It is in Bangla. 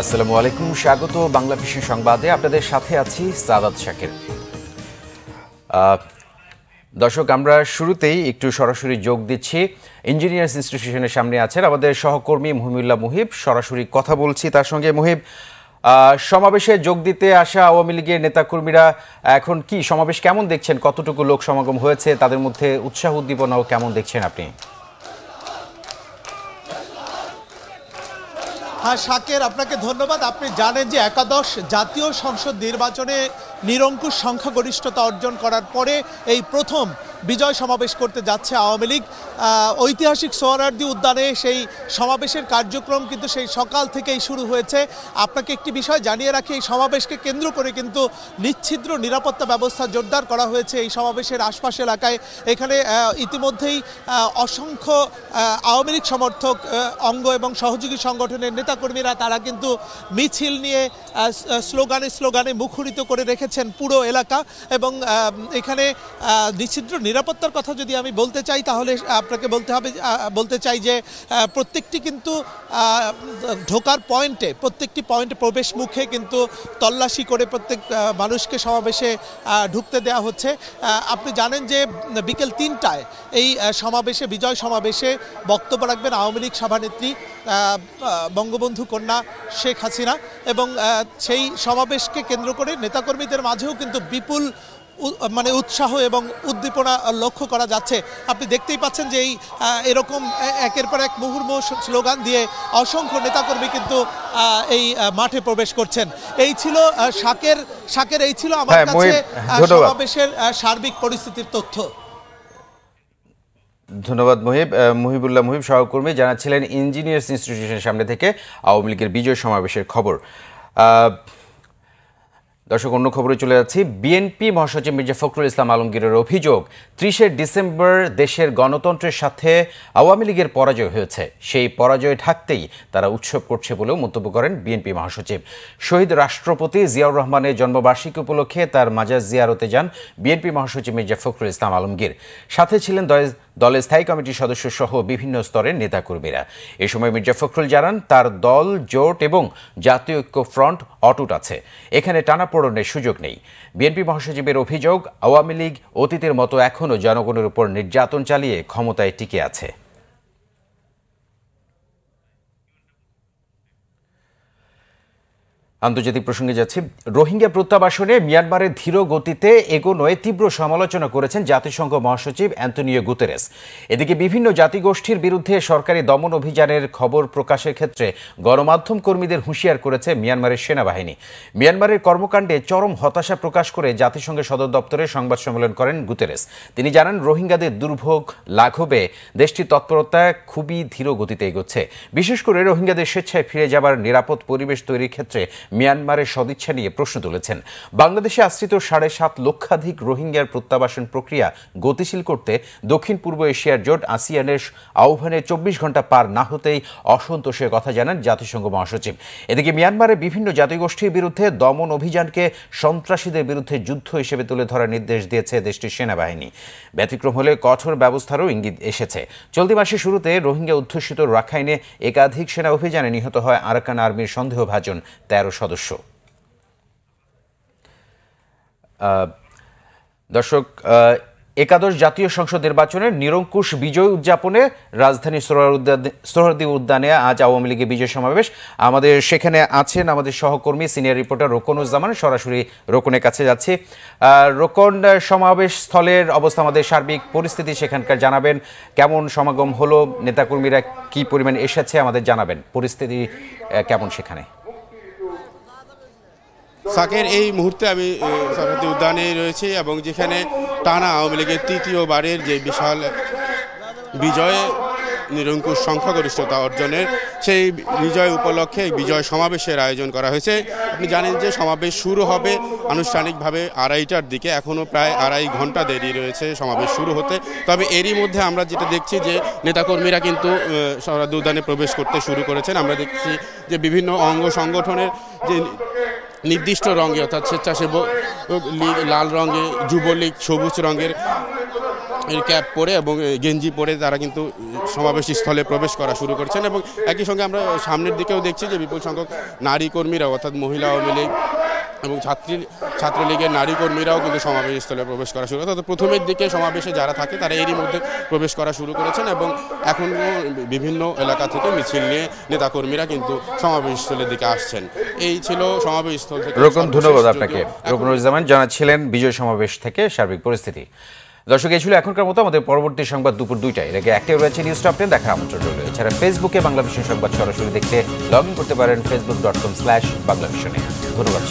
আসসালামু আলাইকুম, স্বাগত বাংলা ভিশন সংবাদে। আপনাদের সাথে আছি সাদাত শাকির। দর্শক, আমরা শুরুতেই একটু সরাসরি যোগ দিচ্ছি। ইঞ্জিনিয়ার্স ইনস্টিটিউশনের সামনে আছেন আমাদের সহকর্মী মুহিবুল্লাহ মুহিব। সরাসরি কথা বলছি তার সঙ্গে। মুহিব, সমাবেশে যোগ দিতে আসা আওয়ামী লীগের নেতাকর্মীরা এখন কি সমাবেশ কেমন দেখছেন? কতটুকু লোক সমাগম হয়েছে? তাদের মধ্যে উৎসাহ উদ্দীপনাও কেমন দেখছেন আপনি? হ্যাঁ শাকের, আপনাকে ধন্যবাদ। আপনি জানেন যে একাদশ জাতীয় সংসদ নির্বাচনে নিরঙ্কুশ সংখ্যাগরিষ্ঠতা অর্জন করার পরে এই প্রথম বিজয় সমাবেশ করতে যাচ্ছে আওয়ামী লীগ। ঐতিহাসিক সোহরাওয়ার্দী উদ্যানে সেই সমাবেশের কার্যক্রম কিন্তু সেই সকাল থেকেই শুরু হয়েছে। আপনাকে একটি বিষয় জানিয়ে রাখি, এই সমাবেশকে কেন্দ্র করে কিন্তু নিচ্ছিদ্র নিরাপত্তা ব্যবস্থা জোরদার করা হয়েছে এই সমাবেশের আশপাশ এলাকায়। এখানে ইতিমধ্যেই অসংখ্য আওয়ামী লীগ সমর্থক অঙ্গ এবং সহযোগী সংগঠনের নেতাকর্মীরা তারা কিন্তু মিছিল নিয়ে স্লোগানে মুখরিত করে রেখেছেন পুরো এলাকা। এবং এখানে নিচ্ছিদ্র নিরাপত্তার কথা যদি আমি বলতে চাই তাহলে আপনাকে বলতে চাই যে প্রত্যেকটি কিন্তু ঢোকার পয়েন্টে, প্রত্যেকটি পয়েন্টে প্রবেশ মুখে কিন্তু তল্লাশি করে প্রত্যেক মানুষকে সমাবেশে ঢুকতে দেওয়া হচ্ছে। আপনি জানেন যে বিকেল 3টায় এই সমাবেশে, বিজয় সমাবেশে বক্তব্য রাখবেন আওয়ামী লীগ সভানেত্রী বঙ্গবন্ধু কন্যা শেখ হাসিনা। এবং সেই সমাবেশকে কেন্দ্র করে নেতাকর্মীদের মাঝেও কিন্তু বিপুল উৎসাহ এবং উদ্দীপনা লক্ষ্য করা যাচ্ছে। আপনি দেখতেই পাচ্ছেন যে এই এরকম একের পর এক মুহুর্মুহু স্লোগান দিয়ে অসংখ্য নেতাকর্মী কিন্তু এই মাঠে প্রবেশ করছেন। এই ছিল শাকের এই ছিল আমার কাছে সমাবেশের সার্বিক পরিস্থিতির তথ্য। ধন্যবাদ মুহিবুল্লাহ মুহিব, সহকর্মী জানাচ্ছিলেন ইঞ্জিনিয়ার্স ইনস্টিটিউশনের সামনে থেকে আওয়ামী লীগের বিজয় সমাবেশের খবর। দর্শক, অন্য খবরে চলে যাচ্ছি। বিএনপি মহাসচিব মির্জা ফখরুল ইসলাম আলমগীরের অভিযোগ, 30শে ডিসেম্বর দেশের গণতন্ত্রের সাথে আওয়ামী লীগের পরাজয় হয়েছে। সেই পরাজয় ঢাকতেই তারা উৎসব করছে বলেও মন্তব্য করেন বিএনপি মহাসচিব। শহীদ রাষ্ট্রপতি জিয়াউর রহমানের জন্মবার্ষিকী উপলক্ষে তার মাজার জিয়ারতে যান বিএনপি মহাসচিব মির্জা ফখরুল ইসলাম আলমগীর। সাথে ছিলেন দলের স্থায়ী কমিটির সদস্য সহ বিভিন্ন স্তরের নেতাকর্মীরা। এ সময় মির্জা ফখরুল জানান, তার দল, জোট এবং জাতীয় ঐক্য ফ্রন্ট অটুট আছে, এখানে টানাপোড়েনের সুযোগ নেই। বিএনপি মহাসচিবের অভিযোগ, আওয়ামী লীগ অতীতের মতো এখনও জনগণের উপর নির্যাতন চালিয়ে ক্ষমতায় টিকে আছে। আন্তর্জাতিক প্রসঙ্গে যাচ্ছি। রোহিঙ্গা প্রত্যাবাসনে মিয়ানমারের ধীর গতিতে এগোনোয় তীব্র সমালোচনা করেছেন জাতিসংঘ মহাসচিব অ্যান্তোনিও গুতেরেস। এদিকে বিভিন্ন জাতিগোষ্ঠীর বিরুদ্ধে সরকারি দমন অভিযানের খবর প্রকাশের ক্ষেত্রে গণমাধ্যম কর্মীদের হুঁশিয়ার করেছে মিয়ানমারের সেনাবাহিনী। মিয়ানমারের কর্মকাণ্ডে চরম হতাশা প্রকাশ করে জাতিসংঘের সদর দপ্তরে সংবাদ সম্মেলন করেন গুতেরেস। তিনি জানান, রোহিঙ্গাদের দুর্ভোগ লাঘবে দেশটির তৎপরতা খুবই ধীর গতিতে এগোচ্ছে। বিশেষ করে রোহিঙ্গাদের স্বেচ্ছায় ফিরে যাবার নিরাপদ পরিবেশ তৈরির ক্ষেত্রে মিয়ানমারের সদিচ্ছা নিয়ে প্রশ্ন তুলেছেন। বাংলাদেশে আশ্রিত 7.5 লক্ষাধিক রোহিঙ্গার প্রত্যাবাসন প্রক্রিয়া গতিশীল করতে দক্ষিণ পূর্ব এশিয়ার জোট আসিয়ানের আহ্বানে 24 ঘন্টা পার না হতেই অসন্তোষের কথা জানান জাতিসংঘ মহাসচিব। এদিকে মিয়ানমারের বিভিন্ন জাতিগোষ্ঠীর বিরুদ্ধে দমন অভিযানকে সন্ত্রাসীদের বিরুদ্ধে যুদ্ধ হিসেবে তুলে ধরার নির্দেশ দিয়েছে দেশটির সেনাবাহিনী। ব্যতিক্রম হলে কঠোর ব্যবস্থারও ইঙ্গিত এসেছে। চলতি মাসের শুরুতে রোহিঙ্গা অধ্যুষিত রাখাইনে একাধিক সেনা অভিযানে নিহত হয় আরাকান আর্মির সন্দেহভাজন 13 সদস্য। দর্শক, একাদশ জাতীয় সংসদ নির্বাচনের নিরঙ্কুশ বিজয় উদযাপনে রাজধানী সোহরাওয়ার্দী উদ্যানে আজ আওয়ামী লীগের বিজয় সমাবেশ। আমাদের সেখানে আছেন আমাদের সহকর্মী সিনিয়র রিপোর্টার রোকনুজ্জামান। সরাসরি রোকনের কাছে যাচ্ছি। রোকন, সমাবেশ স্থলের অবস্থা, আমাদের সার্বিক পরিস্থিতি সেখানকার জানাবেন। কেমন সমাগম হলো, নেতাকর্মীরা কি পরিমাণ এসেছে আমাদের জানাবেন। পরিস্থিতি কেমন সেখানে? সাকের, এই মুহূর্তে আমি সোহরাওয়ার্দী উদ্যানে রয়েছি এবং যেখানে টানা আওয়ামী লীগের তৃতীয়বারের যে বিশাল বিজয়ে নিরঙ্কুশ সংখ্যাগরিষ্ঠতা অর্জনের সেই বিজয় উপলক্ষে বিজয় সমাবেশের আয়োজন করা হয়েছে। আপনি জানেন যে সমাবেশ শুরু হবে আনুষ্ঠানিকভাবে 2:30টার দিকে, এখনও প্রায় 2.5 ঘন্টা দেরি রয়েছে সমাবেশ শুরু হতে। তবে এরই মধ্যে আমরা যেটা দেখছি যে নেতাকর্মীরা কিন্তু সোহরাওয়ার্দী উদ্যানে প্রবেশ করতে শুরু করেছেন। আমরা দেখছি যে বিভিন্ন অঙ্গ সংগঠনের যে নির্দিষ্ট রঙে অর্থাৎ স্বেচ্ছাসেবক লীগ লাল রঙে, যুবলীগ সবুজ রঙের ক্যাপ পরে এবং গেঞ্জি পরে তারা কিন্তু সমাবেশ স্থলে প্রবেশ করা শুরু করছেন। এবং একই সঙ্গে আমরা সামনের দিকেও দেখছি যে বিপুল সংখ্যক নারী কর্মীরা অর্থাৎ মহিলা আওয়ামী লীগ এবং ছাত্রলীগের নারী কর্মীরাও কিন্তু সমাবেশ স্থলে প্রবেশ করা শুরু করে। অর্থাৎ প্রথমের দিকে সমাবেশে যারা থাকে তারা এরই মধ্যে প্রবেশ করা শুরু করেছেন এবং এখন বিভিন্ন এলাকা থেকে মিছিল নিয়ে নেতাকর্মীরা কিন্তু সমাবেশ স্থলের দিকে আসছেন। এই ছিল সমাবেশ স্থল থেকে। ধন্যবাদ আপনাকে। রুকনুজ্জামান জানাচ্ছিলেন বিজয় সমাবেশ থেকে সার্বিক পরিস্থিতি। দর্শক, এই ছিল এখনকার মতো। আমাদের পরবর্তী সংবাদ দুপুর 2টায়। এর আগে অ্যাক্টিভ রয়েছে নিউজ টপ 10 দেখার আমন্ত্রণ রইল। এছাড়া ফেসবুকে বাংলা ভিশন সংবাদ সরাসরি দেখতে লগ ইন করতে পারেন facebook.com/বাংলাভিশনে। ধন্যবাদ।